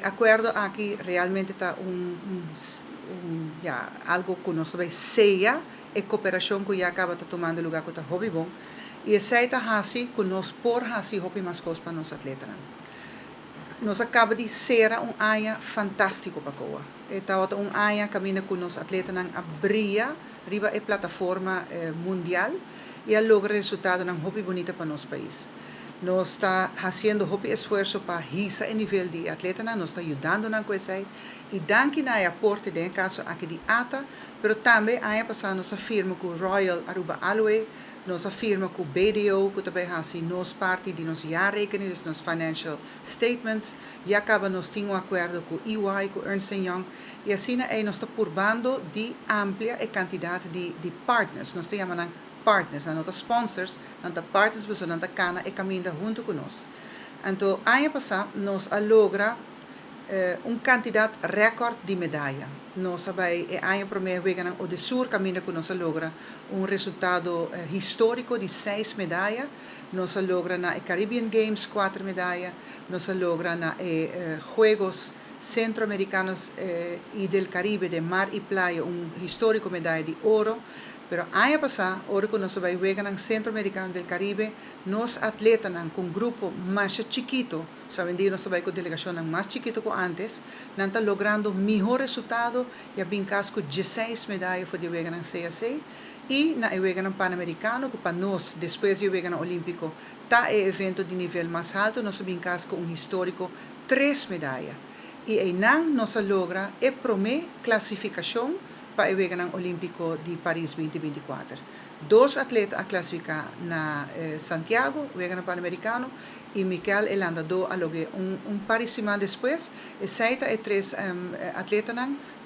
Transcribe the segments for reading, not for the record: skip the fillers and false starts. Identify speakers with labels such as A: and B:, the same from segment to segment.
A: acuerdo aquí realmente está algo que nos vai seja e cooperação que já acaba tomando lugar com o hobby bom e aceita assim que nós por assim hobby mais coisa para nós atletas. Nós acaba de ser área fantástico para coa. Está área caminha com nós atletas abria riba a plataforma mundial e a logra resultado ng hobby bonita para nosso país. Nós está fazendo hobby esforço para hisa o nível de atleta, nós está ajudando na coisa e danke na aporte de caso aqui de ATA, pero também a passar nós afirma que o Royal Aruba Alloy, nós afirma que o BDO, que também assim nós parte de nos jaarrekening, dus nos financial statements, e acaba nós temos acordo com EY, com Ernst Young, e assim aí nós está purbando de amplia quantidade de partners, nós temos partners, não sponsors, não partners, mas não cana e caminha junto com nós. Então, ano passado, nós logra quantidade recorde de medalha. Nós sabemos, ano primeiro, o de Sur caminha com nós logra resultado histórico de 6 medalhas. Nós logra na Caribbean Games 4 medalhas. Nós logra na Juegos Centroamericanos e del Caribe de Mar e Playa histórico medalha de ouro. Pero ano passado, ahora que nós vamos jogar no Centro-Americano del Caribe, nós atletas com um grupo mais chiquito, sabem nós vamos com delegação mais chiquito que antes, não está logrando melhor resultado e bem caso com 16 medalhas foi de jogar no CAC e na jogar no Pan-Americano, que para nós, depois de jogar no Olímpico, está evento de nível mais alto, nós bem caso com histórico 3 medalhas. E aí nós logra e promete classificação para o Jogo Olímpico de Paris 2024. 2 atletas a classificar na Santiago, o Jogo Pan-Americano, e Michael Elanda a logo par semana depois, e 3 atletas,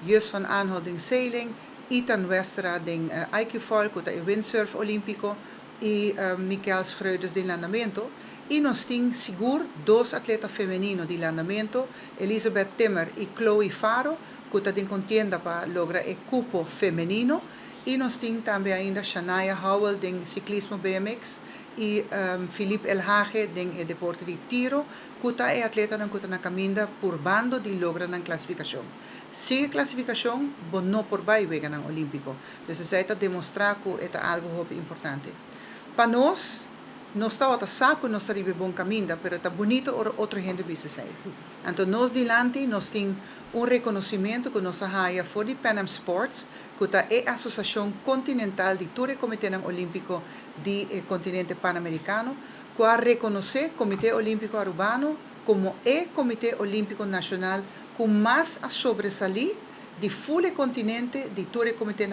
A: Jus van Aanholt em sailing, Ethan Westra em IQ Fall, que é o windsurf olímpico, e Michael Schreuders de landamento. E nós temos seguro 2 atletas femininos de landamento, Elizabeth Timmer e Chloe Faro, que está em contienda para lograr o cupo feminino. E nós temos também ainda Shania Howell em ciclismo BMX e Philippe Elhage em deporte de tiro, que está atleta que está na caminha por bando de lograr a classificação. Se a classificação, não por vai jogar no Olímpico. Então, isso está demonstrar que é algo muito importante. Para nós, nós estamos a saco, nós estamos em bom caminho, mas está bonito outra gente visa sair. Então, nós dilante, nós temos reconhecimento que nós temos for de Pan Am Sports, que é a Associação Continental de Tour e Comitê Olímpico do continente pan-americano, que reconhece o Comitê Olímpico Arubano como o Comitê Olímpico Nacional com mais a sobresalir de full continente de Tour e Comitê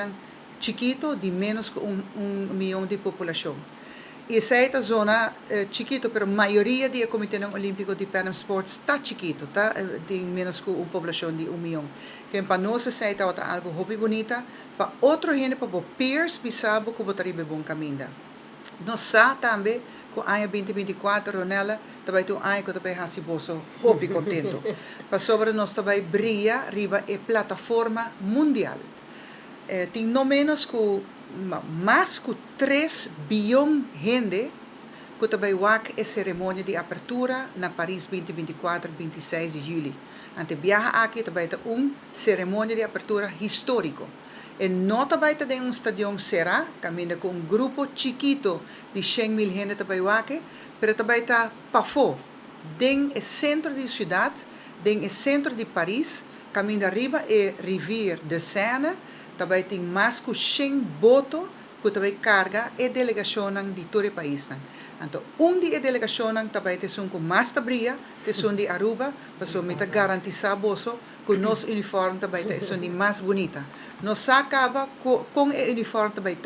A: chiquito de menos que 1 milhão de população. E essa zona chiquito, mas a maioria do Comitê Olímpico de Pan Am Sports está chiquito, tá? Tem menos que uma população de 1 milhão. Que para nós essa é algo muito bonito, para outro gente, para os peers, sabe que botaria bom caminho. Nós sabemos também que o ano 2024, Ronela, também tem um ano que também se bolso muito contento. Para sobre nós também brilha riba a plataforma mundial. Tem no menos que mais que 3 bilhões de gente que também wak a cerimônia de abertura na Paris 2024, 26 de julho. Ante viaja aqui também tem cerimônia de abertura histórico. E não também tem estádio será, caminha com grupo chiquito de 100.000 gente também wak, mas também está pafo, den o centro da cidade, den o centro de Paris, caminha arriba e Rivière de Seine. Também tem mais que 100 botos que também carga a delegação de todo o país. Então, de delegação também tem com mais tabria, tem de Aruba, para garantizar que o nosso uniforme também é mais bonita. Nós acaba com o uniforme também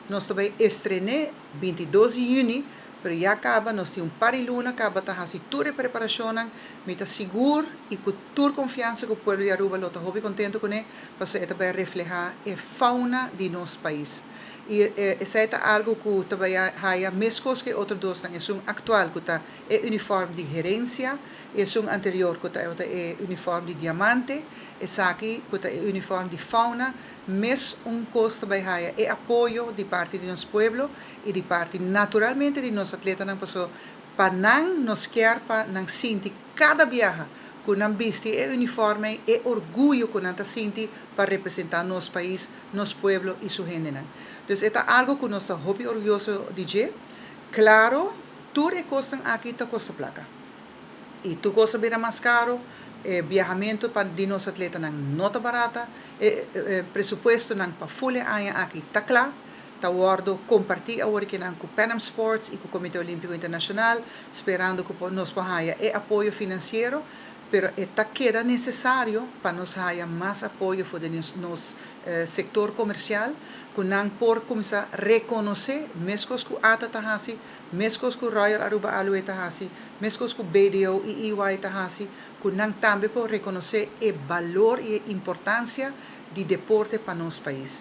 A: nós também estrenamos 22 de junho, mas já acaba, nós temos par de luna, acaba de fazer toda a preparação, mas seguro e com toda a confiança que o povo de Aruba está muito contente com ele, para também reflejar a fauna de nosso país. E isso é algo que também há mesmo que outros dois, é atual, que está o uniforme de gerência, é anterior, que está o uniforme de diamante, é aqui, que está o uniforme de fauna, mas coisa também é apoio de parte de nosso povo e de parte, naturalmente, de nossos atletas, para não nos quer para não sentir cada viagem con un visti e uniforme e orgullo con anta sinti para representar nuestro país, nuestro pueblo y su gente. Entonces, es algo que nos está muy orgulloso de. Claro, tú recostas aquí te costa placa. Y tu cosa viene más caro, viajamento para de los atletas no está barata, presupuesto para full año aquí está claro. Está guardo compartir ahora que con Pan Am Sports y con el Comité Olímpico Internacional, esperando que nos haya apoyo financiero, pero está queda necesario para nos haya más apoyo para nuestro sector comercial, que não por começar a reconhecer, mesmo que a ATA está assim, mesmo que o Royal Aruba Airways está assim, mesmo que o BDO e EY está assim, que não também por reconhecer o valor e a importância do deporte para nosso país.